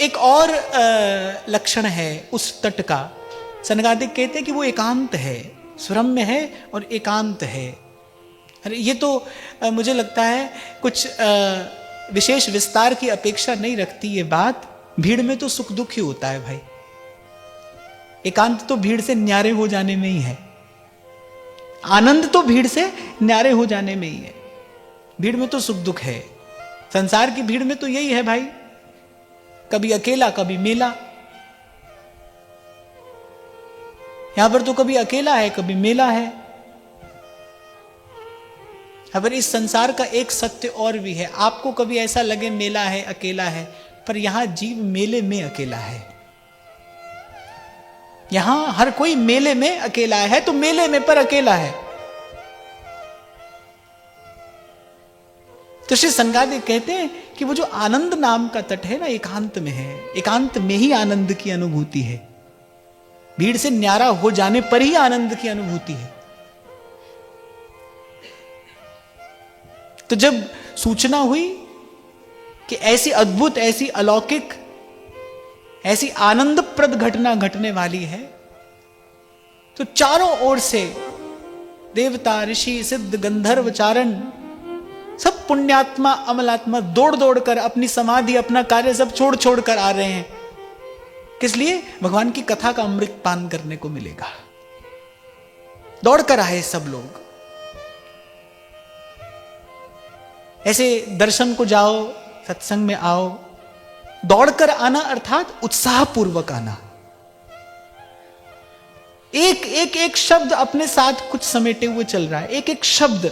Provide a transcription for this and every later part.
एक और लक्षण है उस तट का, सनकादिक कहते हैं कि वो एकांत है, सुरम्य है और एकांत है। अरे ये तो मुझे लगता है कुछ विशेष विस्तार की अपेक्षा नहीं रखती ये बात। भीड़ में तो सुख दुख ही होता है भाई, एकांत तो भीड़ से न्यारे हो जाने में ही है, आनंद तो भीड़ से न्यारे हो जाने में ही है। भीड़ में तो सुख दुख है, संसार की भीड़ में तो यही है भाई, कभी अकेला कभी मेला। यहां पर तो कभी अकेला है कभी मेला है। अगर इस संसार का एक सत्य और भी है, आपको कभी ऐसा लगे मेला है अकेला है, पर यहां जीव मेले में अकेला है। यहां हर कोई मेले में अकेला है, तो मेले में पर अकेला है। तो श्री सनकादिक कहते हैं कि वो जो आनंद नाम का तट है ना, एकांत में है, एकांत में ही आनंद की अनुभूति है। भीड़ से न्यारा हो जाने पर ही आनंद की अनुभूति है। तो जब सूचना हुई कि ऐसी अद्भुत, ऐसी अलौकिक, ऐसी आनंदप्रद घटना घटने वाली है, तो चारों ओर से देवता, ऋषि, सिद्ध, गंधर्व, चारण, सब पुण्यात्मा, अमलात्मा दौड़ दौड़ कर अपनी समाधि, अपना कार्य सब छोड़ छोड़ कर आ रहे हैं। किस लिए? भगवान की कथा का अमृत पान करने को मिलेगा। दौड़ कर आए सब लोग। ऐसे दर्शन को जाओ, सत्संग में आओ, दौड़कर आना अर्थात उत्साहपूर्वक आना। एक एक एक शब्द अपने साथ कुछ समेटे हुए चल रहा है, एक एक शब्द।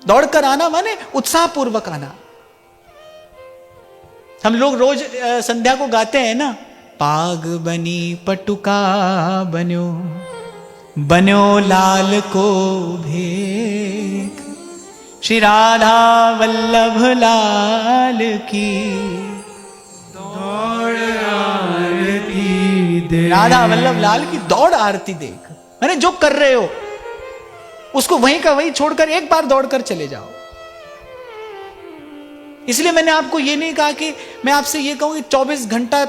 दौड़कर आना माने उत्साहपूर्वक आना। हम लोग रोज संध्या को गाते हैं ना, पाग बनी पटुका बन्यो, बन्यो लाल को भेख, श्री राधा वल्लभ लाल की दौड़ आरती देख। राधा वल्लभ लाल की दौड़ आरती देख, मैंने जो कर रहे हो उसको वहीं का वहीं छोड़कर एक बार दौड़कर चले जाओ। इसलिए मैंने आपको ये नहीं कहा कि मैं आपसे ये कहूं कि 24 घंटा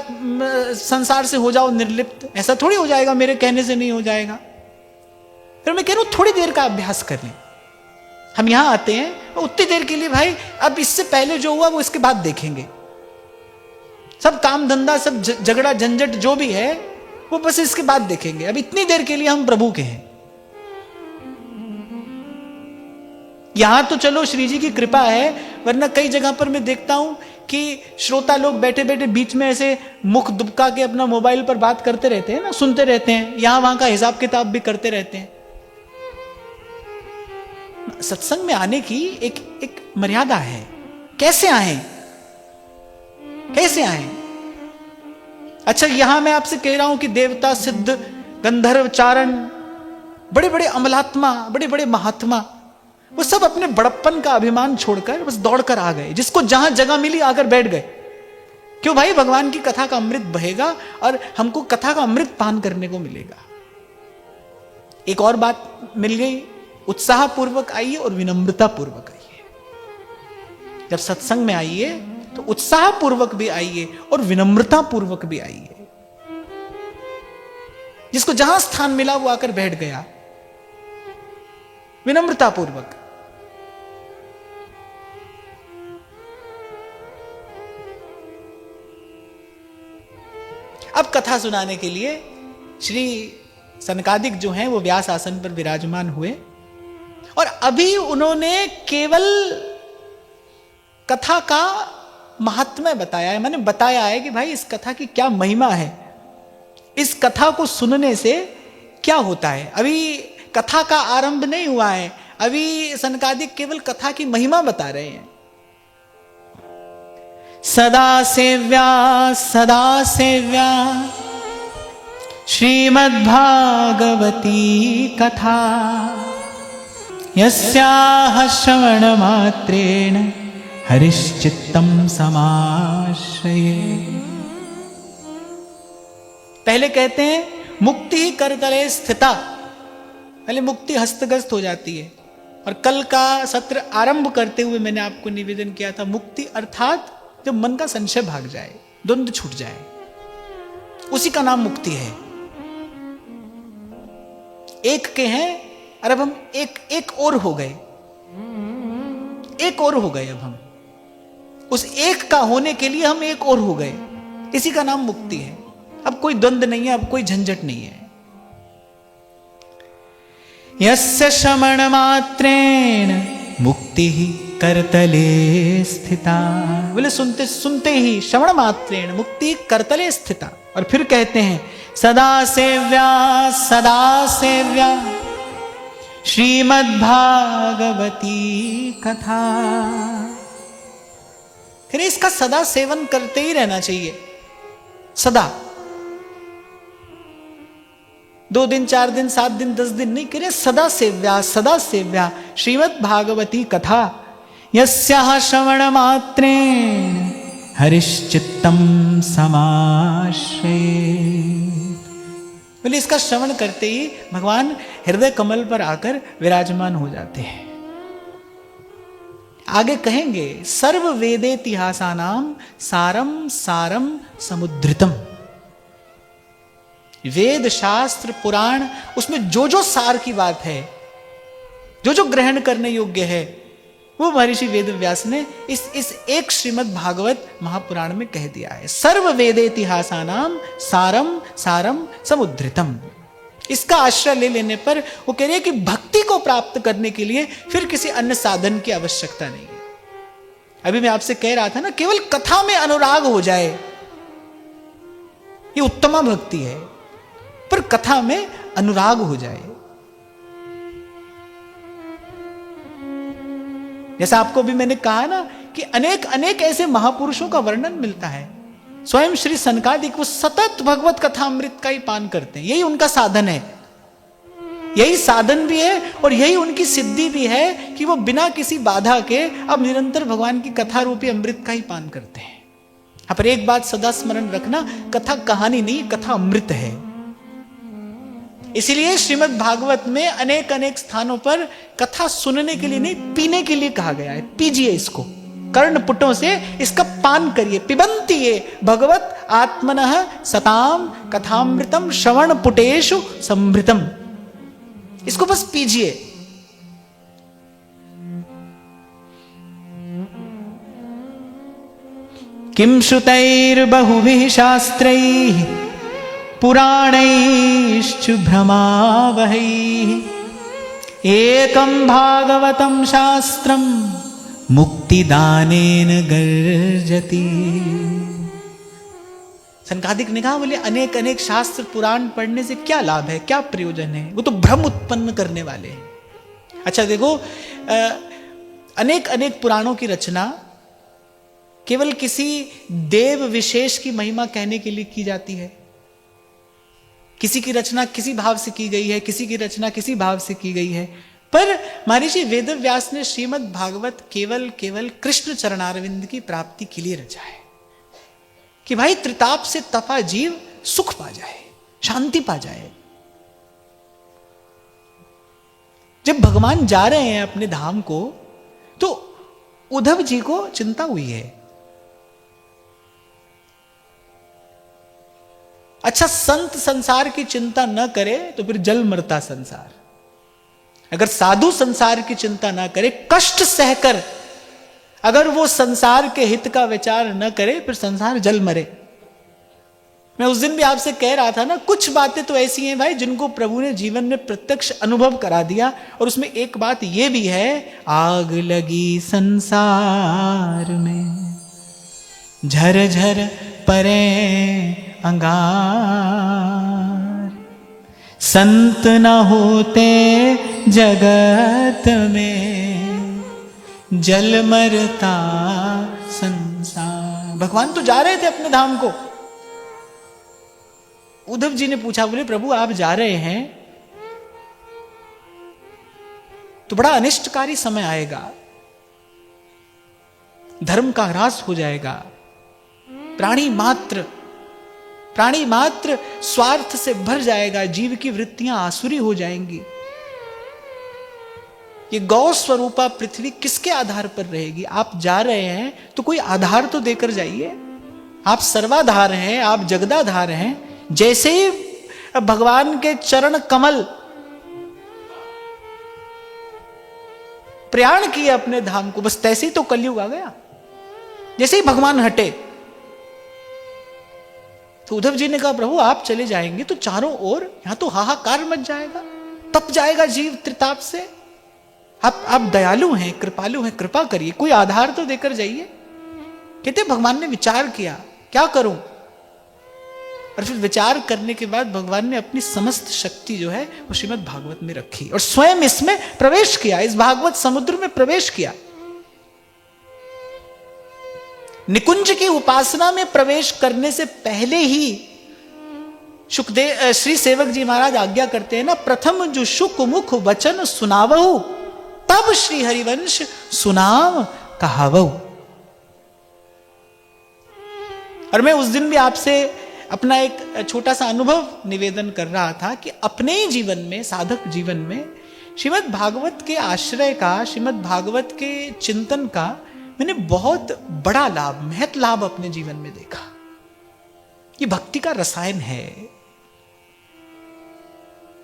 संसार से हो जाओ निर्लिप्त, ऐसा थोड़ी हो जाएगा, मेरे कहने से नहीं हो जाएगा। फिर मैं कह रहा हूं थोड़ी देर का अभ्यास कर लें। हम यहां आते हैं उतनी देर के लिए भाई, अब इससे पहले जो हुआ वो इसके बाद देखेंगे। सब काम धंधा, सब झगड़ा झंझट जो भी है वो बस इसके बाद देखेंगे। अब इतनी देर के लिए हम प्रभु के हैं। यहां तो चलो श्री जी की कृपा है, वरना कई जगह पर मैं देखता हूं कि श्रोता लोग बैठे बैठे बीच में ऐसे मुख दुबका के अपना मोबाइल पर बात करते रहते हैं ना, सुनते रहते हैं, यहां वहां का हिसाब किताब भी करते रहते हैं। सत्संग में आने की एक मर्यादा है। कैसे आए, कैसे आए? अच्छा, यहां मैं आपसे कह रहा हूं कि देवता, सिद्ध, गंधर्व, चारण, बड़े बड़े अमलात्मा, बड़े बड़े महात्मा, वो सब अपने बड़प्पन का अभिमान छोड़कर बस दौड़कर आ गए। जिसको जहां जगह मिली आकर बैठ गए। क्यों भाई? भगवान की कथा का अमृत बहेगा और हमको कथा का अमृत पान करने को मिलेगा। एक और बात मिल गई, उत्साह पूर्वक आइए और विनम्रता पूर्वक आइए। जब सत्संग में आइए तो उत्साह पूर्वक भी आइए और विनम्रता पूर्वक भी आइए। जिसको जहां स्थान मिला वो आकर बैठ गया, विनम्रता पूर्वक। अब कथा सुनाने के लिए श्री सनकादिक जो हैं वो व्यास आसन पर विराजमान हुए और अभी उन्होंने केवल कथा का महात्म्य बताया है। मैंने बताया है कि भाई इस कथा की क्या महिमा है, इस कथा को सुनने से क्या होता है। अभी कथा का आरंभ नहीं हुआ है, अभी सनकादिक केवल कथा की महिमा बता रहे हैं। सदा सेव्या श्रीमद्भागवती कथा, यस्याः श्रवण मात्रेण हरिश्चित्तम समाश्रये। पहले कहते हैं मुक्ति करतले स्थिता, पहले मुक्ति हस्तगत हो जाती है। और कल का सत्र आरंभ करते हुए मैंने आपको निवेदन किया था, मुक्ति अर्थात जब मन का संशय भाग जाए, द्वंद्व छूट जाए, उसी का नाम मुक्ति है। एक के हैं और अब हम एक और हो गए, एक और हो गए। अब हम उस एक का होने के लिए हम एक और हो गए, इसी का नाम मुक्ति है। अब कोई द्वंद्व नहीं है, अब कोई झंझट नहीं है। यस्य श्रवण मात्रेण मुक्ति ही करतले स्थिता। बोले सुनते सुनते ही श्रवण मात्रेण मुक्ति करतले स्थिता। और फिर कहते हैं सदा सेव्या श्रीमद्भागवती कथा। फिर इसका सदा सेवन करते ही रहना चाहिए, सदा। 2 दिन 4 दिन 7 दिन 10 दिन नहीं, कह रहे सदा सेव्या श्रीमद्भागवती कथा। यस्याः श्रवण मात्रेण हरिश्चित्तम समाश्रये। बोले इसका श्रवण करते ही भगवान हृदय कमल पर आकर विराजमान हो जाते हैं। आगे कहेंगे सर्व वेदेतिहासानाम सारम सारम समुद्रितम। वेद शास्त्र पुराण, उसमें जो जो सार की बात है, जो जो ग्रहण करने योग्य है, वो महर्षि वेदव्यास ने इस एक श्रीमद् भागवत महापुराण में कह दिया है। सर्व वेदेतिहासानाम सारम सारम समुद्रितम। इसका आश्रय ले लेने पर वो कह रहे हैं कि भक्ति को प्राप्त करने के लिए फिर किसी अन्य साधन की आवश्यकता नहीं है। अभी मैं आपसे कह रहा था ना, केवल कथा में अनुराग हो जाए ये उत्तमा भक्ति है, पर कथा में अनुराग हो जाए। जैसा आपको भी मैंने कहा ना कि अनेक अनेक ऐसे महापुरुषों का वर्णन मिलता है। स्वयं श्री सनकादिक वो सतत भगवत कथा अमृत का ही पान करते हैं, यही उनका साधन है, यही साधन भी है और यही उनकी सिद्धि भी है कि वो बिना किसी बाधा के अब निरंतर भगवान की कथा रूपी अमृत का ही पान करते हैं। हाँ, पर एक बात सदा स्मरण रखना, कथा कहानी नहीं, कथा अमृत है। इसीलिए श्रीमद् भागवत में अनेक अनेक स्थानों पर कथा सुनने के लिए नहीं, पीने के लिए कहा गया है। पीजिए इसको, कर्णपुटों से इसका पान करिए। पिबन्ति ये भगवत आत्मनः सताम कथामृतम श्रवण पुटेषु संभृतम। इसको बस पीजिए। किम श्रुतैर्बहुभिः शास्त्रैः पुराणैश्च भ्रमावहैः एकं भागवतं शास्त्रं मुक्तिदानेन गर्जति। सनकादिक ने कहा, बोले अनेक अनेक शास्त्र पुराण पढ़ने से क्या लाभ है, क्या प्रयोजन है, वो तो भ्रम उत्पन्न करने वाले हैं। अच्छा देखो, अनेक अनेक पुराणों की रचना केवल किसी देव विशेष की महिमा कहने के लिए की जाती है। किसी की रचना किसी भाव से की गई है, किसी की रचना किसी भाव से की गई है, पर महर्षि वेदव्यास ने श्रीमद् भागवत केवल केवल कृष्ण चरणारविंद की प्राप्ति के लिए रचा है कि भाई त्रिताप से तपा जीव सुख पा जाए, शांति पा जाए। जब भगवान जा रहे हैं अपने धाम को, तो उद्धव जी को चिंता हुई है। अच्छा, संत संसार की चिंता न करे तो फिर जल मरता संसार। अगर साधु संसार की चिंता ना करे, कष्ट सहकर अगर वो संसार के हित का विचार न करे, फिर संसार जल मरे। मैं उस दिन भी आपसे कह रहा था ना, कुछ बातें तो ऐसी हैं भाई जिनको प्रभु ने जीवन में प्रत्यक्ष अनुभव करा दिया। और उसमें एक बात ये भी है, आग लगी संसार में झरझर परे अंगार, संत न होते जगत में जल मरता संसार। भगवान तो जा रहे थे अपने धाम को। उद्धव जी ने पूछा, बोले प्रभु आप जा रहे हैं तो बड़ा अनिष्टकारी समय आएगा, धर्म का ह्रास हो जाएगा, प्राणी मात्र स्वार्थ से भर जाएगा, जीव की वृत्तियां आसुरी हो जाएंगी। ये गौ स्वरूपा पृथ्वी किसके आधार पर रहेगी? आप जा रहे हैं तो कोई आधार तो देकर जाइए। आप सर्वाधार हैं, आप जगदाधार हैं। जैसे ही भगवान के चरण कमल प्रयाण किए अपने धाम को, बस तैसे ही तो कलयुग आ गया। जैसे ही भगवान हटे तो उद्धव जी ने कहा प्रभु आप चले जाएंगे तो चारों ओर यहां तो हाहाकार मच जाएगा, तप जाएगा जीव त्रिताप से। आप दयालु हैं, कृपालु हैं, कृपा करिए, कोई आधार तो देकर जाइए। कहते भगवान ने विचार किया क्या करूं, और फिर विचार करने के बाद भगवान ने अपनी समस्त शक्ति जो है वो श्रीमद् भागवत में रखी और स्वयं इसमें प्रवेश किया, इस भागवत समुद्र में प्रवेश किया। निकुंज की उपासना में प्रवेश करने से पहले ही सुखदेव श्री सेवक जी महाराज आज्ञा करते हैं ना, प्रथम जो शुक मुख वचन सुनावहु तब श्री हरिवंश सुनाव कहावहु। और मैं उस दिन भी आपसे अपना एक छोटा सा अनुभव निवेदन कर रहा था कि अपने ही जीवन में, साधक जीवन में श्रीमद् भागवत के आश्रय का, श्रीमद् भागवत के चिंतन का मैंने बहुत बड़ा लाभ, महत लाभ अपने जीवन में देखा। ये भक्ति का रसायन है,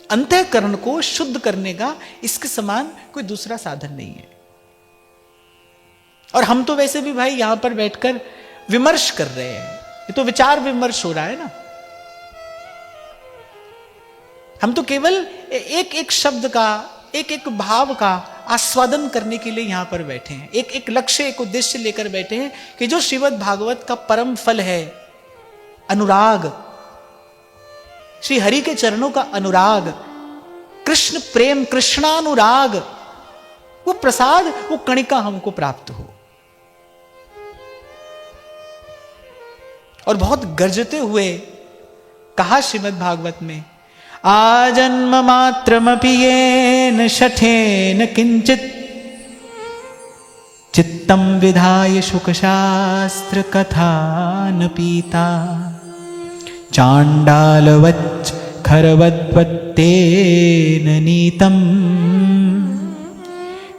अंतःकरण को शुद्ध करने का इसके समान कोई दूसरा साधन नहीं है। और हम तो वैसे भी भाई यहां पर बैठकर विमर्श कर रहे हैं, ये तो विचार विमर्श हो रहा है ना। हम तो केवल एक एक शब्द का, एक एक भाव का आस्वादन करने के लिए यहां पर बैठे हैं, एक एक लक्ष्य, एक उद्देश्य लेकर बैठे हैं कि जो श्रीमद् भागवत का परम फल है, अनुराग, श्री हरि के चरणों का अनुराग, कृष्ण प्रेम, कृष्णानुराग, वो प्रसाद, वो कणिका हमको प्राप्त हो। और बहुत गरजते हुए कहा श्रीमद् भागवत में, आजन्म मात्रमपि येन शठेन किंचित चित्तम विधाय शुकशास्त्र कथान पीता चांडालवच्च खरवद्वत्तेन नीतम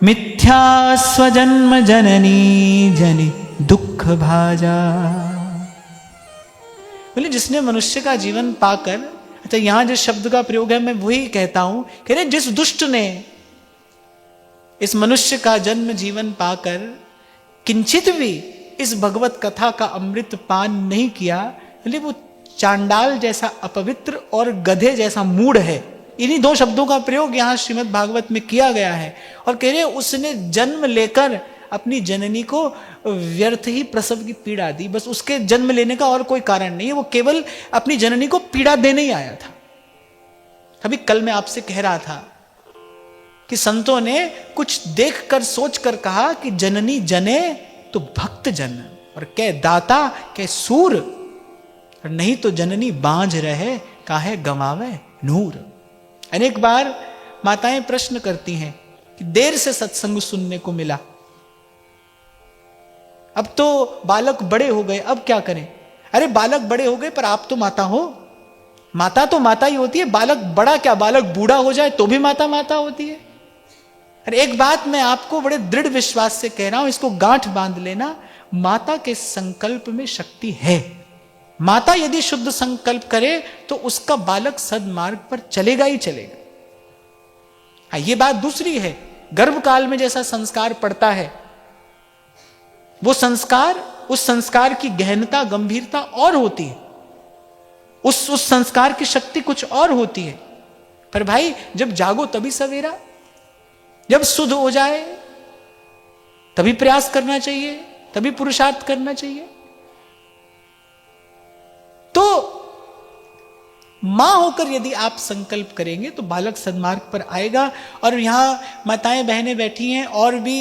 मिथ्या स्वजन्म जननी जनि दुख भाजा। बोले जिसने मनुष्य का जीवन पाकर, अच्छा यहां जिस शब्द का प्रयोग है मैं वही कहता हूं, कह रहे जिस दुष्ट ने इस मनुष्य का जन्म जीवन पाकर किंचित भी इस भगवत कथा का अमृत पान नहीं किया, बोले वो चांडाल जैसा अपवित्र और गधे जैसा मूढ़ है। इन्हीं दो शब्दों का प्रयोग यहां श्रीमद् भागवत में किया गया है। और कह रहे उसने जन्म लेकर अपनी जननी को व्यर्थ ही प्रसव की पीड़ा दी, बस उसके जन्म लेने का और कोई कारण नहीं है, वो केवल अपनी जननी को पीड़ा देने ही आया था। अभी कल मैं आपसे कह रहा था कि संतों ने कुछ देखकर सोचकर कहा कि जननी जने तो भक्त जन, और कह दाता कह सूर, और नहीं तो जननी बांझ रहे काहे गंवावे नूर। अनेक बार माताएं प्रश्न करती हैं कि देर से सत्संग सुनने को मिला, अब तो बालक बड़े हो गए, अब क्या करें। अरे बालक बड़े हो गए पर आप तो माता हो, माता तो माता ही होती है, बालक बड़ा क्या, बालक बूढ़ा हो जाए तो भी माता माता होती है। अरे एक बात मैं आपको बड़े दृढ़ विश्वास से कह रहा हूं, इसको गांठ बांध लेना, माता के संकल्प में शक्ति है। माता यदि शुद्ध संकल्प करे तो उसका बालक सद्मार्ग पर चलेगा ही चलेगा। हाँ, ये बात दूसरी है, गर्भ काल में जैसा संस्कार पड़ता है वो संस्कार, उस संस्कार की गहनता, गंभीरता और होती है, उस संस्कार की शक्ति कुछ और होती है। पर भाई जब जागो तभी सवेरा, जब शुद्ध हो जाए तभी प्रयास करना चाहिए, तभी पुरुषार्थ करना चाहिए। तो मां होकर यदि आप संकल्प करेंगे तो बालक सन्मार्ग पर आएगा। और यहां माताएं बहनें बैठी हैं और भी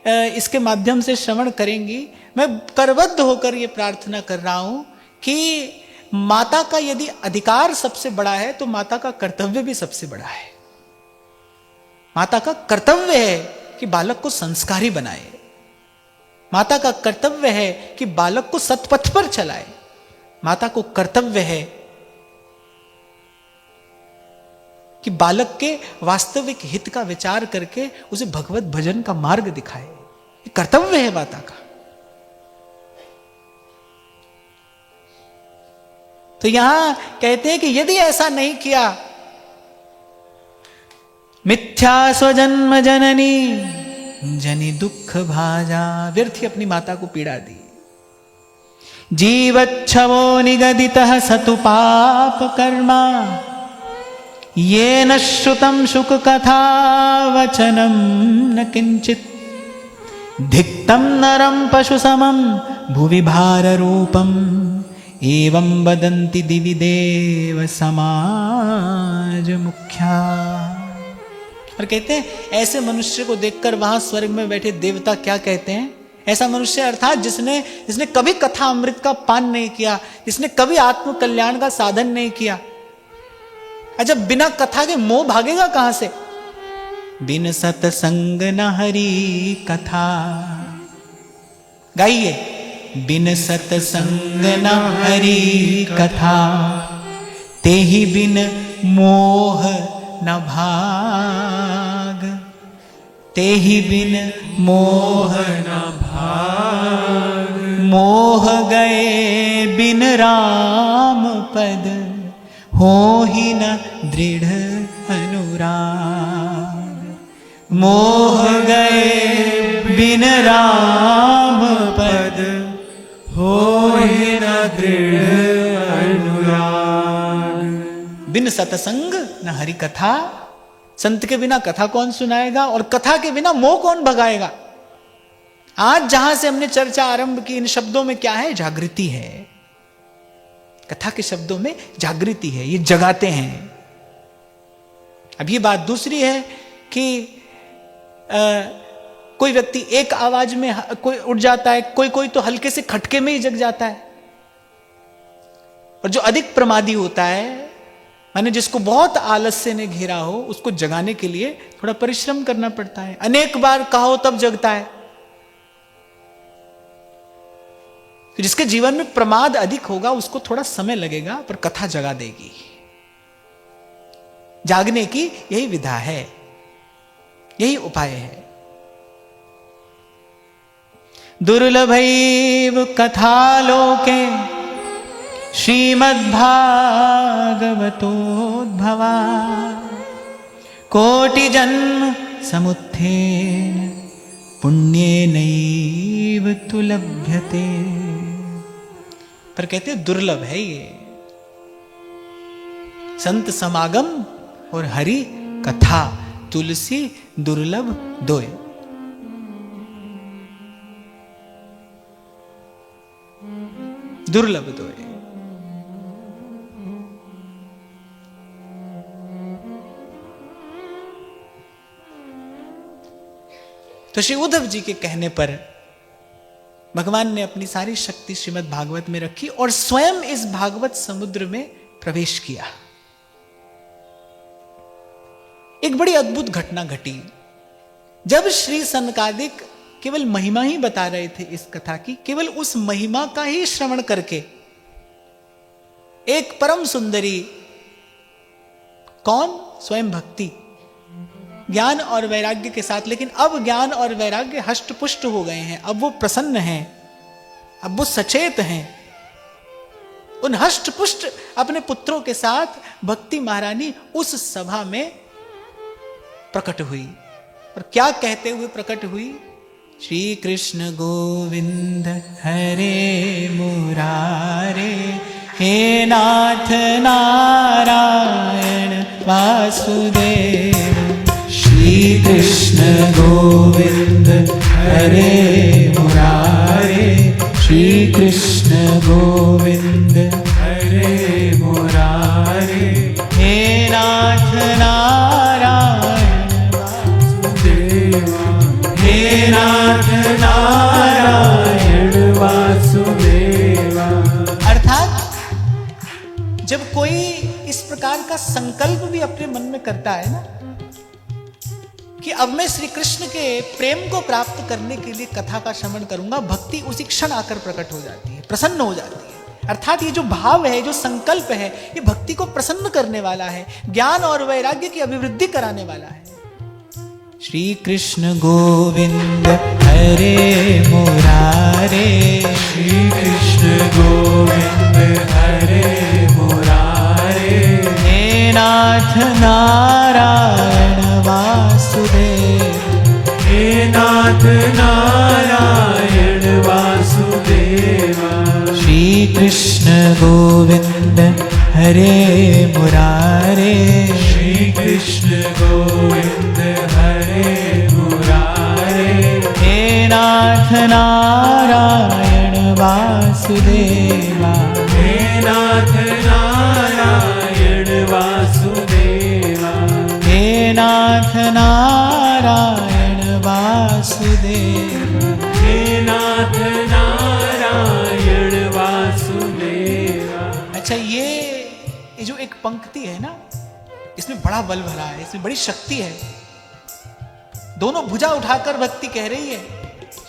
इसके माध्यम से श्रवण करेंगी। मैं करबद्ध होकर यह प्रार्थना कर रहा हूं कि माता का यदि अधिकार सबसे बड़ा है तो माता का कर्तव्य भी सबसे बड़ा है। माता का कर्तव्य है कि बालक को संस्कारी बनाए, माता का कर्तव्य है कि बालक को सत्पथ पर चलाए, माता को कर्तव्य है कि बालक के वास्तविक हित का विचार करके उसे भगवत भजन का मार्ग दिखाए। ये कर्तव्य है माता का। तो यहां कहते हैं कि यदि ऐसा नहीं किया, मिथ्या स्वजन्म जननी जनि दुख भाजा, व्यर्थ ही अपनी माता को पीड़ा दी। जीवच्छवो निगदितः सतु पाप कर्मा, ये न श्रुतम शुक कथा वचनम न किंचित, धिक्तम नरम पशु समम भुवि भार रूपम, एवं वदन्ति दिवि देव समाज मुख्या। और कहते हैं ऐसे मनुष्य को देखकर वहां स्वर्ग में बैठे देवता क्या कहते हैं? ऐसा मनुष्य अर्थात जिसने कभी कथा अमृत का पान नहीं किया, जिसने कभी आत्म कल्याण का साधन नहीं किया। अच्छा, बिना कथा के मोह भागेगा कहां से? बिन सतसंग न हरि कथा, गाइए। बिन सतसंग न हरि कथा, तेहि बिन मोह न भाग, तेहि बिन मोह न भाग। मोह गए बिन राम पद, हो ही न दृढ़ अनुराग। मोह गए बिन राम पद, हो ही न दृढ़ अनुराग। बिन सतसंग न हरि कथा, संत के बिना कथा कौन सुनाएगा और कथा के बिना मोह कौन भगाएगा? आज जहां से हमने चर्चा आरंभ की, इन शब्दों में क्या है? जागृति है। कथा के शब्दों में जागृति है, ये जगाते हैं। अब ये बात दूसरी है कि कोई व्यक्ति एक आवाज में कोई उठ जाता है, कोई तो हल्के से खटके में ही जग जाता है। और जो अधिक प्रमादी होता है, माने जिसको बहुत आलस्य ने घेरा हो, उसको जगाने के लिए थोड़ा परिश्रम करना पड़ता है। अनेक बार कहो तब जगता है। तो जिसके जीवन में प्रमाद अधिक होगा उसको थोड़ा समय लगेगा, पर कथा जगा देगी। जागने की यही विधा है, यही उपाय है। दुर्लभैव कथालोके श्रीमद्भागवतोद्भवा, कोटि जन्म समुत्थेन पुण्येनैव तु लभ्यते। पर कहते दुर्लभ है ये संत समागम और हरि कथा, तुलसी दुर्लभ दोय। दुर्लभ दोय। तो श्री उद्धव जी के कहने पर भगवान ने अपनी सारी शक्ति श्रीमद् भागवत में रखी और स्वयं इस भागवत समुद्र में प्रवेश किया। एक बड़ी अद्भुत घटना घटी। जब श्री सनकादिक केवल महिमा ही बता रहे थे इस कथा की, केवल उस महिमा का ही श्रवण करके एक परम सुंदरी, कौन? स्वयं भक्ति, ज्ञान और वैराग्य के साथ। लेकिन अब ज्ञान और वैराग्य हष्ट पुष्ट हो गए हैं, अब वो प्रसन्न हैं, अब वो सचेत हैं। उन हष्ट पुष्ट अपने पुत्रों के साथ भक्ति महारानी उस सभा में प्रकट हुई। और क्या कहते हुए प्रकट हुई? श्री कृष्ण गोविंद हरे मुरारे, हे नाथ नारायण वासुदेव। श्री कृष्ण गोविंद हरे मुरारे, श्री कृष्ण गोविंद हरे मुरारे, हे नाथ नारायण वासुदेवा, हे नाथ नारायण वासुदेवा। अर्थात जब कोई इस प्रकार का संकल्प भी अपने मन में करता है ना कि अब मैं श्री कृष्ण के प्रेम को प्राप्त करने के लिए कथा का श्रवण करूंगा, भक्ति उसी क्षण आकर प्रकट हो जाती है, प्रसन्न हो जाती है। अर्थात ये जो भाव है, जो संकल्प है, ये भक्ति को प्रसन्न करने वाला है, ज्ञान और वैराग्य की अभिवृद्धि कराने वाला है। श्री कृष्ण गोविंद हरे मुरारे, श्री कृष्ण गोविंद हरे मुरारे, हे नाथ नारायण वासुदेव, हे नाथ नारायण वासुदेवा। श्री कृष्ण गोविंद हरे मुरारे, श्री कृष्ण गोविंद हरे मुरारे, हे नाथ नारायण वासुदेवा, हे नाथ नारायण वासुदेवा, हे नाथ नारायण वासुदेवा, हे नाथ नारायण वासुदेवा। अच्छा, ये जो एक पंक्ति है ना, इसमें बड़ा बल भरा है, इसमें बड़ी शक्ति है। दोनों भुजा उठाकर भक्ति कह रही है,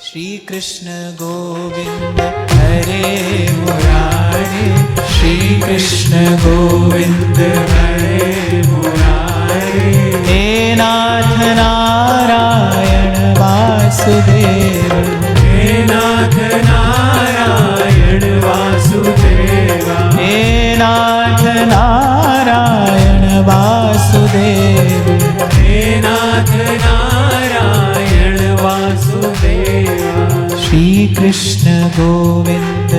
श्री कृष्ण गोविंद हरे मुरारे, श्री कृष्ण गोविंद हरे मुरारे, हे नाथ नारायण वासुदेव, हे नाथ नारायण वासुदेवा, हे नाथ नारायण वासुदेव, हे नाथ नारायण वासुदेवा। श्री कृष्ण गोविंद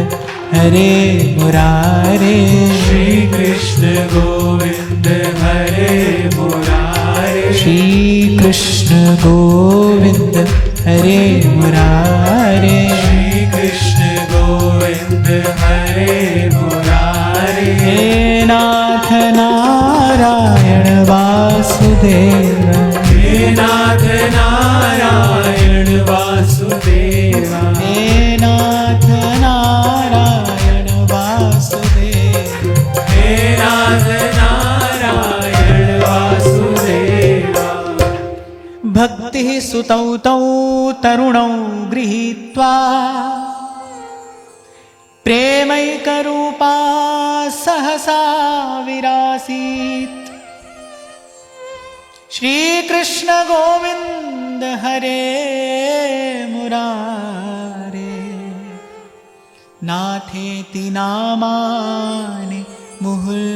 हरे मुरारे, श्री कृष्ण गोविंद हरे मुरारे, श्री कृष्ण गोविंद हरे मुरारे, श्री कृष्ण गोविंद हरे मुरारे, हे नाथ नारायण वासुदेव, हे नाथ नारायण वासुदेवा, हे नाथ नारायण वासुदेव, हे नाथ नारायण वासुदेवा। भक्ति सुतौ तौ तरुणौ गृहीत्वा प्रेमैकरूपा सहसा विरासीत्, श्री कृष्ण गोविंद हरे मुरारे, नाथेति नामानि मुहुर्वदन्ति,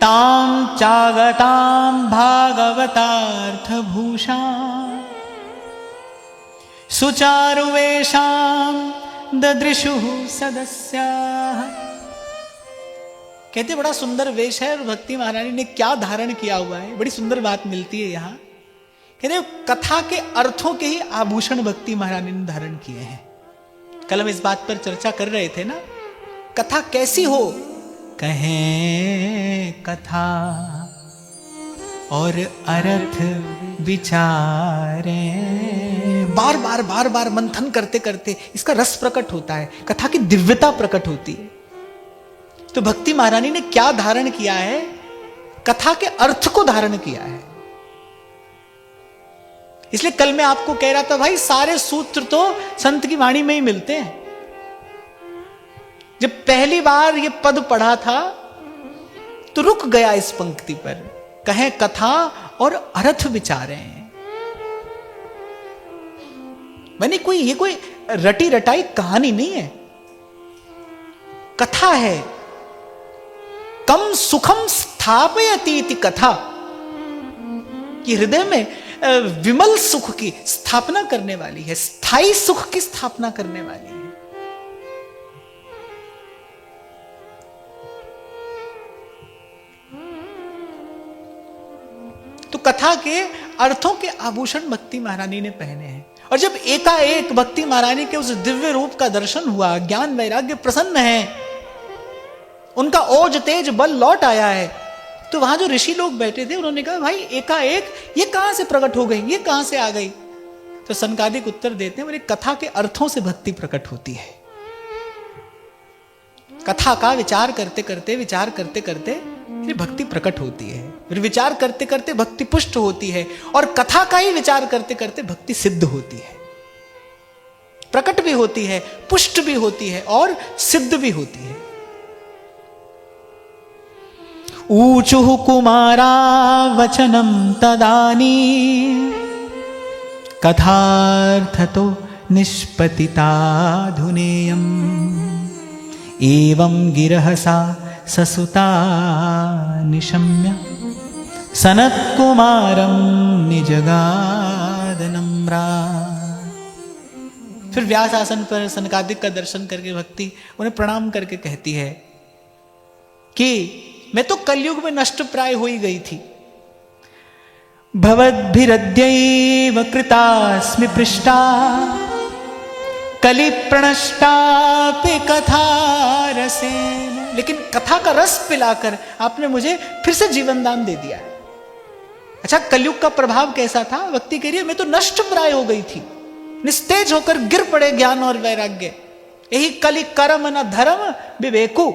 तां चागतां भागवतार्थभूषाम् सुचारुवेशां ददृशुः सदस्याः। कहते बड़ा सुंदर वेश है, और भक्ति महारानी ने क्या धारण किया हुआ है, बड़ी सुंदर बात मिलती है यहाँ। कहते कथा के अर्थों के ही आभूषण भक्ति महारानी ने धारण किए हैं। कल हम इस बात पर चर्चा कर रहे थे ना, कथा कैसी हो, कहें कथा और अर्थ विचारें, बार बार मंथन करते करते इसका रस प्रकट होता है, कथा की दिव्यता प्रकट होती है। तो भक्ति महारानी ने क्या धारण किया है, कथा के अर्थ को धारण किया है। इसलिए कल मैं आपको कह रहा था, भाई सारे सूत्र तो संत की वाणी में ही मिलते हैं। जब पहली बार ये पद पढ़ा था तो रुक गया इस पंक्ति पर, कहें कथा और अर्थ विचारें। मैंने ये कोई रटी रटाई कहानी नहीं है, कथा है। कम सुखम स्थापयति इति कथा, कि हृदय में विमल सुख की स्थापना करने वाली है, स्थायी सुख की स्थापना करने वाली है। तो कथा के अर्थों के आभूषण भक्ति महारानी ने पहने हैं। और जब एकाएक भक्ति महारानी के उस दिव्य रूप का दर्शन हुआ, ज्ञान वैराग्य प्रसन्न है, उनका ओज तेज बल लौट आया है, तो वहां जो ऋषि लोग बैठे थे उन्होंने कहा, भाई एकाएक ये कहां से प्रकट हो गई, ये कहां से आ गई? तो सनकादिक उत्तर देते हैं, बोले कथा के अर्थों से भक्ति प्रकट होती है। कथा का विचार करते करते फिर भक्ति प्रकट होती है, फिर विचार करते करते भक्ति पुष्ट होती है, और कथा का ही विचार करते करते भक्ति सिद्ध होती है। प्रकट भी होती है, पुष्ट भी होती है और सिद्ध भी होती है। ऊचुः कुमारा वचनम तदानी कथार्थतो निष्पतिताधुनेयम् एवं गिरहसा ससुता निशम्य सनत्कुमारं निजगादनम्रा। फिर व्यास आसन पर सनकादिक का दर्शन करके भक्ति उन्हें प्रणाम करके कहती है कि मैं तो कलयुग में नष्ट प्राय हो ही गई थी। भवद्भिरद्यैव कृतास्मि पृष्टा कलि प्रणष्टापि कथा रसेन। लेकिन कथा का रस पिलाकर आपने मुझे फिर से जीवन दान दे दिया है। अच्छा, कलयुग का प्रभाव कैसा था? भक्ति कह रही है मैं तो नष्ट प्राय हो गई थी, निस्तेज होकर गिर पड़े ज्ञान और वैराग्य। यही कलि कर्म न धर्म विवेकु।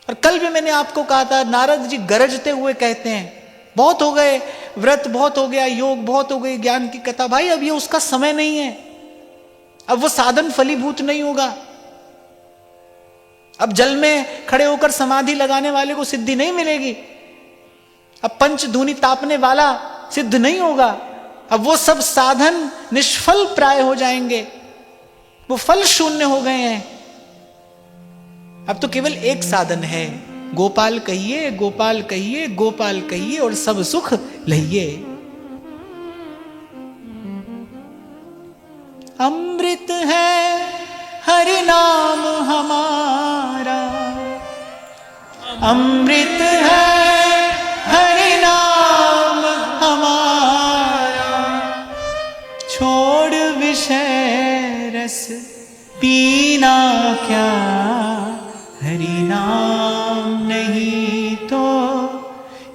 और कल भी मैंने आपको कहा था, नारद जी गरजते हुए कहते हैं बहुत हो गए व्रत, बहुत हो गया योग, बहुत हो गई ज्ञान की कथा। भाई अब ये उसका समय नहीं है, अब वो साधन फलीभूत नहीं होगा। अब जल में खड़े होकर समाधि लगाने वाले को सिद्धि नहीं मिलेगी। अब पंचधूनि तापने वाला सिद्ध नहीं होगा। अब वो सब साधन निष्फल प्राय हो जाएंगे, वो फल शून्य हो गए हैं। अब तो केवल एक साधन है, गोपाल कहिए, गोपाल कहिए, गोपाल कहिए और सब सुख लहिए। अमृत है हरि नाम हमारा, अमृत है हरि नाम हमारा, छोड़ विषय रस पीना क्या, हरि नाम नहीं तो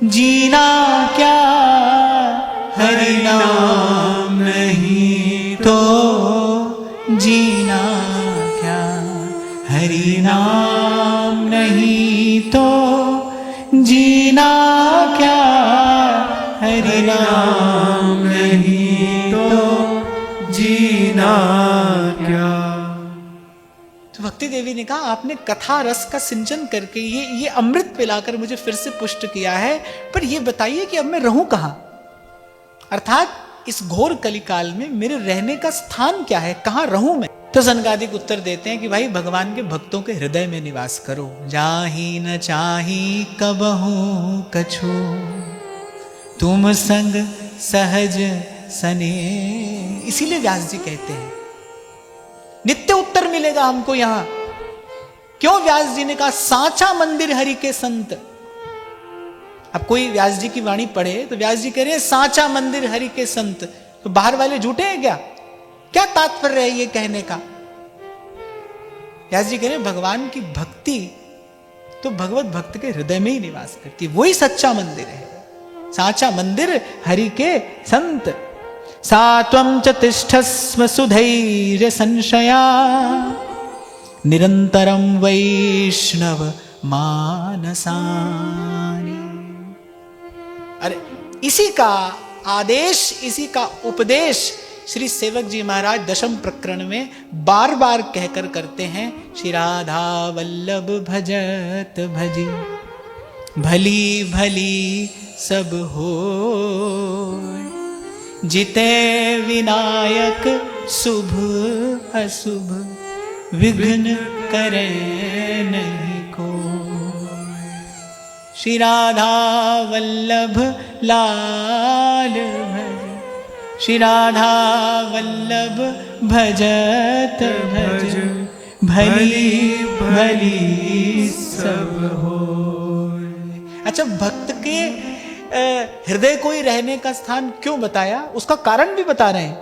जीना क्या, हरि नाम नहीं तो जीना क्या, हरि नाम नहीं तो जीना क्या, हरि नाम नहीं तो जीना क्या। तो भक्ति देवी ने कहा आपने कथा रस का सिंचन करके ये अमृत पिलाकर मुझे फिर से पुष्ट किया है, पर ये बताइए कि अब मैं रहूं कहां? अर्थात इस घोर कलिकाल में मेरे रहने का स्थान क्या है, कहां रहूं मैं? तो सनकादिक उत्तर देते हैं कि भाई भगवान के भक्तों के हृदय में निवास करो। जाहि न चाही कबहू कछु, तुम संग सहज सने। इसीलिए व्यास जी कहते हैं नित्य उत्तर मिलेगा हमको यहां। क्यों व्यास जी ने कहा सांचा मंदिर हरि के संत? अब कोई व्यास जी की वाणी पढ़े तो व्यास जी कह रहे हैं सांचा मंदिर हरि के संत, तो बाहर वाले झूठे हैं क्या? क्या तात्पर्य है ये कहने का? व्यास जी कह रहे हैं भगवान की भक्ति तो भगवत भक्त के हृदय में ही निवास करती है, वही सच्चा मंदिर है। सांचा मंदिर हरि के संत। सात्वं च तिष्ठस्व सुधैर्य संशया, निरंतरं वैष्णव मानसानि। अरे इसी का आदेश, इसी का उपदेश श्री सेवक जी महाराज दशम प्रकरण में बार बार कहकर करते हैं। श्री राधा वल्लभ भजत भजी, भली भली सब हो, जिते विनायक शुभ अशुभ, विघ्न करे नहीं को। श्री राधा वल्लभ लाल भज, श्री राधा वल्लभ भजत भज, भली भली सब हो। अच्छा, भक्त के हृदय को ही रहने का स्थान क्यों बताया, उसका कारण भी बता रहे हैं।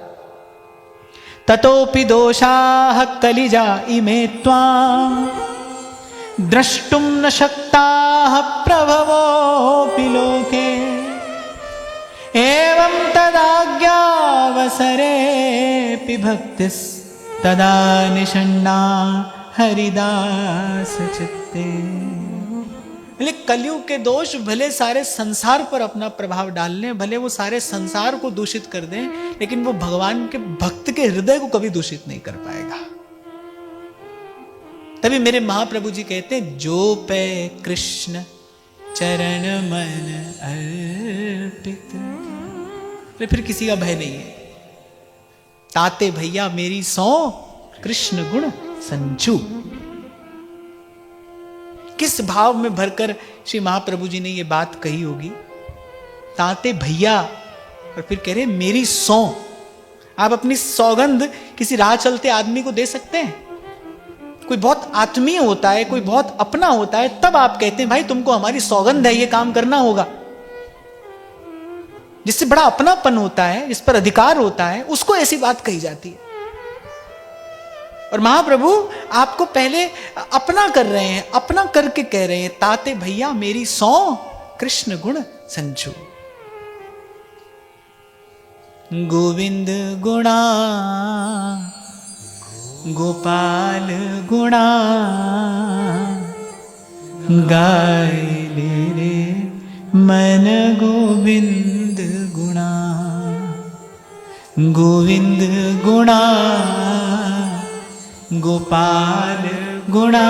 ततोपि दोषाः कलिजा इमे त्वां, द्रष्टुं न शक्ताः प्रभवोऽपि लोके, एवं तदाज्ञावसरेऽपि भक्तिस्तदा निषण्णा हरिदास चित्ते। बोले कलयुग के दोष भले सारे संसार पर अपना प्रभाव डाल लें, भले वो सारे संसार को दूषित कर दें, लेकिन वो भगवान के भक्त के हृदय को कभी दूषित नहीं कर पाएगा। तभी मेरे महाप्रभु जी कहते हैं, जो पे कृष्ण चरण मन अर्पित, फिर किसी का भय नहीं है। ताते भैया मेरी सौ कृष्ण गुण संचू। किस भाव में भरकर श्री महाप्रभु जी ने ये बात कही होगी। ताते भैया, और फिर कह रहे मेरी सौ। आप अपनी सौगंध किसी राह चलते आदमी को दे सकते हैं? कोई बहुत आत्मीय होता है, कोई बहुत अपना होता है, तब आप कहते हैं भाई तुमको हमारी सौगंध है, ये काम करना होगा। जिससे बड़ा अपनापन होता है, जिस पर अधिकार होता है, उसको ऐसी बात कही जाती है। और महाप्रभु आपको पहले अपना कर रहे हैं, अपना करके कह रहे हैं, ताते भैया मेरी सौ कृष्ण गुण संचू। गोविंद गुणा गोपाल गुणा गाय रे मन गोविंद गुणा। गोविंद गुणा गोपाल गुणा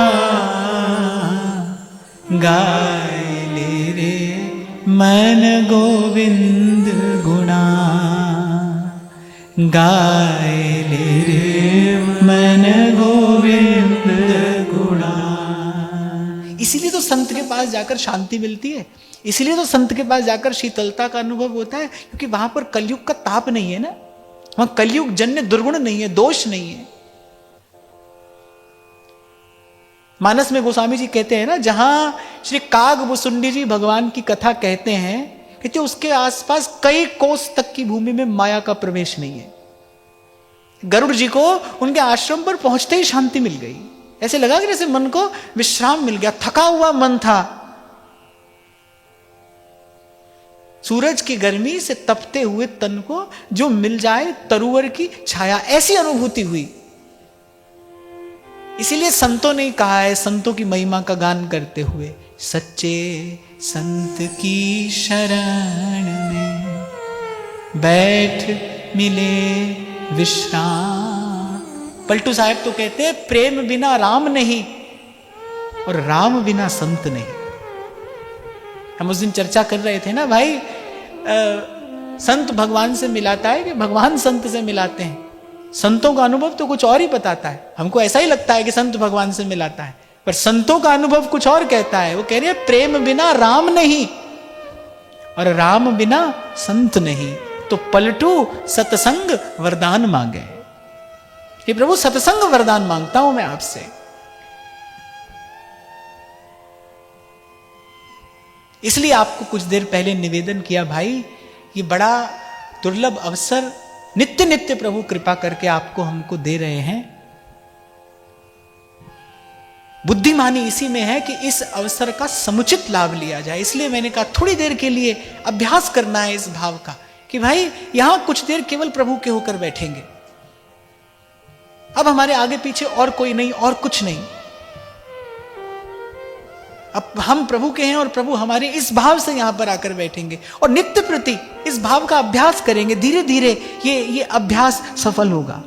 गाय रे मन गोविंद गुणा। गाय रे मन गोविंद गुणा। इसीलिए तो संत के पास जाकर शांति मिलती है, इसीलिए तो संत के पास जाकर शीतलता का अनुभव होता है, क्योंकि वहां पर कलयुग का ताप नहीं है ना, वहां कलयुग जन्य दुर्गुण नहीं है, दोष नहीं है। मानस में गोस्वामी जी कहते हैं ना, जहां श्री काग भुसुंडी जी भगवान की कथा कहते हैं, कहते उसके आसपास कई कोस तक की भूमि में माया का प्रवेश नहीं है। गरुड़ जी को उनके आश्रम पर पहुंचते ही शांति मिल गई। ऐसे लगा कि जैसे मन को विश्राम मिल गया, थका हुआ मन था, सूरज की गर्मी से तपते हुए तन को जो मिल जाए तरुवर की छाया, ऐसी अनुभूति हुई। इसीलिए संतों ने कहा है, संतों की महिमा का गान करते हुए, सच्चे संत की शरण में बैठ मिले विश्राम। पलटू साहब तो कहते हैं, प्रेम बिना राम नहीं और राम बिना संत नहीं। हम उस दिन चर्चा कर रहे थे ना भाई, संत भगवान से मिलाता है कि भगवान संत से मिलाते हैं। संतों का अनुभव तो कुछ और ही बताता है। हमको ऐसा ही लगता है कि संत भगवान से मिलाता है, पर संतों का अनुभव कुछ और कहता है। वो कह रहे हैं, प्रेम बिना राम नहीं और राम बिना संत नहीं। तो पलटू सत्संग वरदान मांगे। हे प्रभु, सत्संग वरदान मांगता हूं मैं आपसे। इसलिए आपको कुछ देर पहले निवेदन किया, भाई ये बड़ा दुर्लभ अवसर नित्य नित्य प्रभु कृपा करके आपको हमको दे रहे हैं। बुद्धिमानी इसी में है कि इस अवसर का समुचित लाभ लिया जाए। इसलिए मैंने कहा थोड़ी देर के लिए अभ्यास करना है इस भाव का कि भाई यहां कुछ देर केवल प्रभु के होकर बैठेंगे। अब हमारे आगे पीछे और कोई नहीं और कुछ नहीं। अब हम प्रभु के हैं और प्रभु हमारे, इस भाव से यहां पर आकर बैठेंगे और नित्य प्रति इस भाव का अभ्यास करेंगे। धीरे धीरे ये अभ्यास सफल होगा।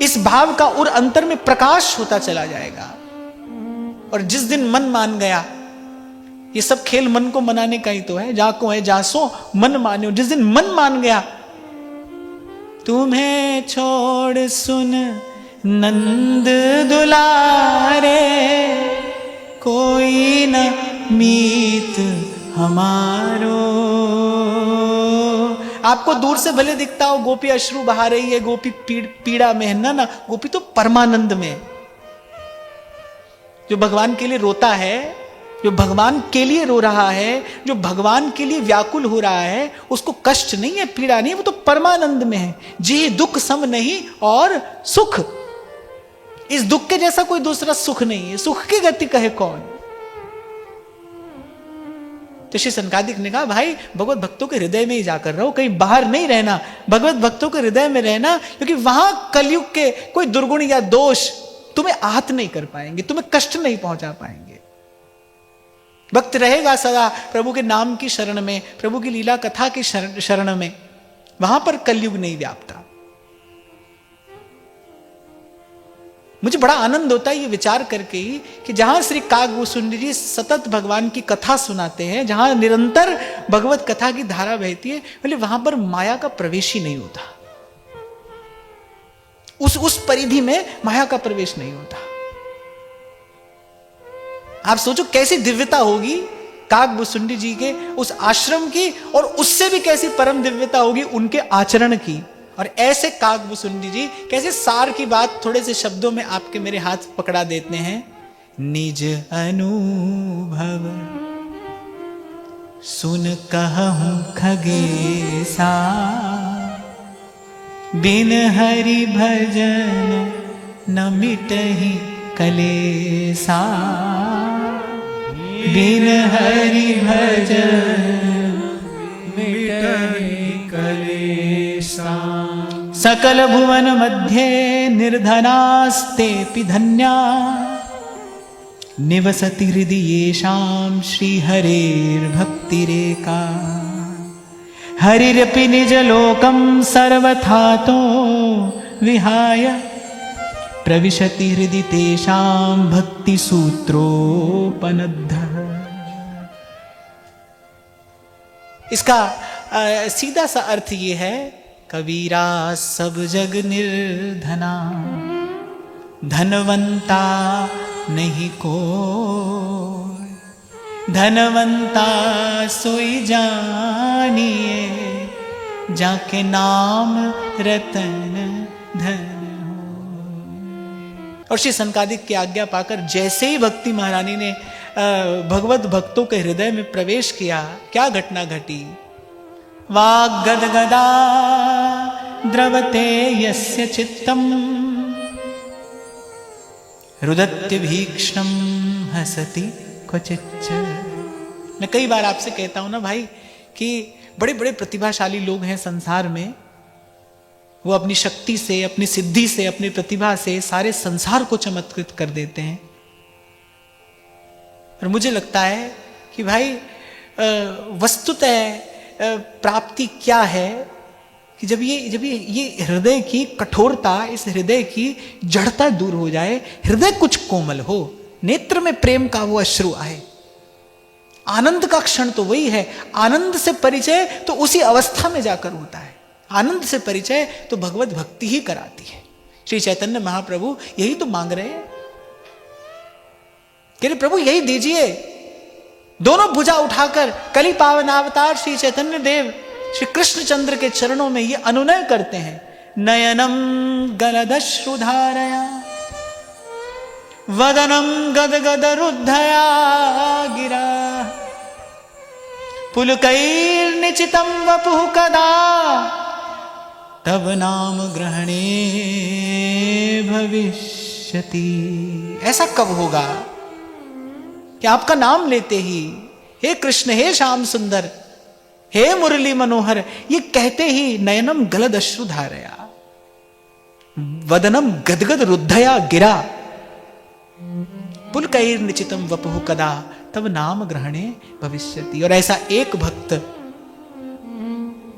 इस भाव का और अंतर में प्रकाश होता चला जाएगा। और जिस दिन मन मान गया, ये सब खेल मन को मनाने का ही तो है। जाको है जासो मन मान्यो। जिस दिन मन मान गया, तुम्हें छोड़ सुन नंद दुलारे, कोई न मीत हमारो। आपको दूर से भले दिखता हो गोपी अश्रु बहा रही है, गोपी पीड़ा में है, ना गोपी तो परमानंद में। जो भगवान के लिए रोता है, जो भगवान के लिए रो रहा है, जो भगवान के लिए व्याकुल हो रहा है, उसको कष्ट नहीं है, पीड़ा नहीं है, वो तो परमानंद में है। जी दुख सम नहीं और सुख, इस दुख के जैसा कोई दूसरा सुख नहीं है। सुख की गति कहे कौन। तो श्री सनकादिक ने कहा, भाई भगवत भक्तों के हृदय में ही जाकर रहो, कहीं बाहर नहीं रहना। भगवत भक्तों के हृदय में रहना, क्योंकि वहां कलयुग के कोई दुर्गुण या दोष तुम्हें आहत नहीं कर पाएंगे, तुम्हें कष्ट नहीं पहुंचा पाएंगे। भक्त रहेगा सदा प्रभु के नाम की शरण में, प्रभु की लीला कथा की शरण में, वहां पर कलयुग नहीं व्यापता। मुझे बड़ा आनंद होता है ये विचार करके ही कि जहां श्री काकभूषुंडी जी सतत भगवान की कथा सुनाते हैं, जहां निरंतर भगवत कथा की धारा बहती है, बोले वहां पर माया का प्रवेश ही नहीं होता। उस परिधि में माया का प्रवेश नहीं होता। आप सोचो कैसी दिव्यता होगी काकभूषुंडी जी के उस आश्रम की, और उससे भी कैसी परम दिव्यता होगी उनके आचरण की। और ऐसे काकभूषुंडी जी कैसे सार की बात थोड़े से शब्दों में आपके मेरे हाथ पकड़ा देते हैं। निज अनुभव सुन कहूं खगेसा, बिन हरि भजन न मिटहि कलेसा, बिन हरि भजन मिटहि कलेसा। सकल भुवन मध्ये निर्धनास्तेऽपि धन्या, निवसति हृदि येषां श्रीहरेर्भक्तिरेका। हरिरपि निजलोकं सर्वथा तो विहाय, प्रविशति हृदि तेषां भक्तिसूत्रोपनद्धः। इसका सीधा सा अर्थ ये है, कबीरा सब जग निर्धना, धनवंता नहीं कोई, धनवंता सोई जानिए, जाके नाम रतन धन हो। और श्री सनकादिक की आज्ञा पाकर जैसे ही भक्ति महारानी ने भगवत भक्तों के हृदय में प्रवेश किया, क्या घटना घटी। वाग्गदगदा द्रवते यस्य चित्तम, रुदत्य भीक्ष्णम हसति क्वचिच्च। मैं कई बार आपसे कहता हूं ना भाई कि बड़े बड़े प्रतिभाशाली लोग हैं संसार में, वो अपनी शक्ति से, अपनी सिद्धि से, अपनी प्रतिभा से सारे संसार को चमत्कृत कर देते हैं। और मुझे लगता है कि भाई वस्तुतः प्राप्ति क्या है कि जब ये हृदय की कठोरता, इस हृदय की जड़ता दूर हो जाए, हृदय कुछ कोमल हो, नेत्र में प्रेम का वो अश्रु आए। आनंद का क्षण तो वही है। आनंद से परिचय तो उसी अवस्था में जाकर होता है। आनंद से परिचय तो भगवत भक्ति ही कराती है। श्री चैतन्य महाप्रभु यही तो मांग रहे हैं, कह रहे प्रभु यही दीजिए। दोनों भुजा उठाकर कली पावन अवतार श्री चैतन्य देव श्री कृष्णचंद्र के चरणों में ये अनुनय करते हैं, नयनम गलदश्रुधारया, वदनम गदगद रुद्धया गिरा, पुलकैर्निचितं वपुः कदा, तब नाम ग्रहणे भविष्यति। ऐसा कब होगा कि आपका नाम लेते ही, हे कृष्ण, हे श्याम सुंदर, हे मुरली मनोहर, ये कहते ही नयनम गलद अश्रुधारया, वदनम गदगद रुद्धया गिरा, पुलकैर्निचितं वपुः कदा, तब नाम ग्रहणे भविष्यति। और ऐसा एक भक्त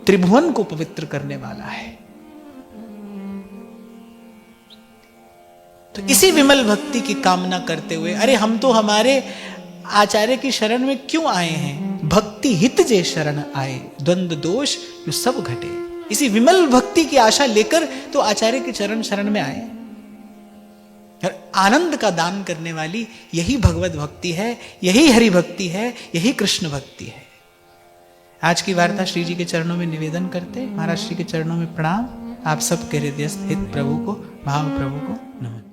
त्रिभुवन को पवित्र करने वाला है। तो इसी विमल भक्ति की कामना करते हुए, अरे हम तो हमारे आचार्य की शरण में क्यों आए हैं, भक्ति हित जे शरण आए, द्वंद्व दोष जो सब घटे। इसी विमल भक्ति की आशा लेकर तो आचार्य की शरण में आए। और आनंद का दान करने वाली यही भगवत भक्ति है, यही हरि भक्ति है, यही कृष्ण भक्ति है। आज की वार्ता श्री जी के चरणों में निवेदन करते, महाराज श्री के चरणों में प्रणाम। आप सब के हृदयस्थ हित प्रभु को, भाव प्रभु को नमन।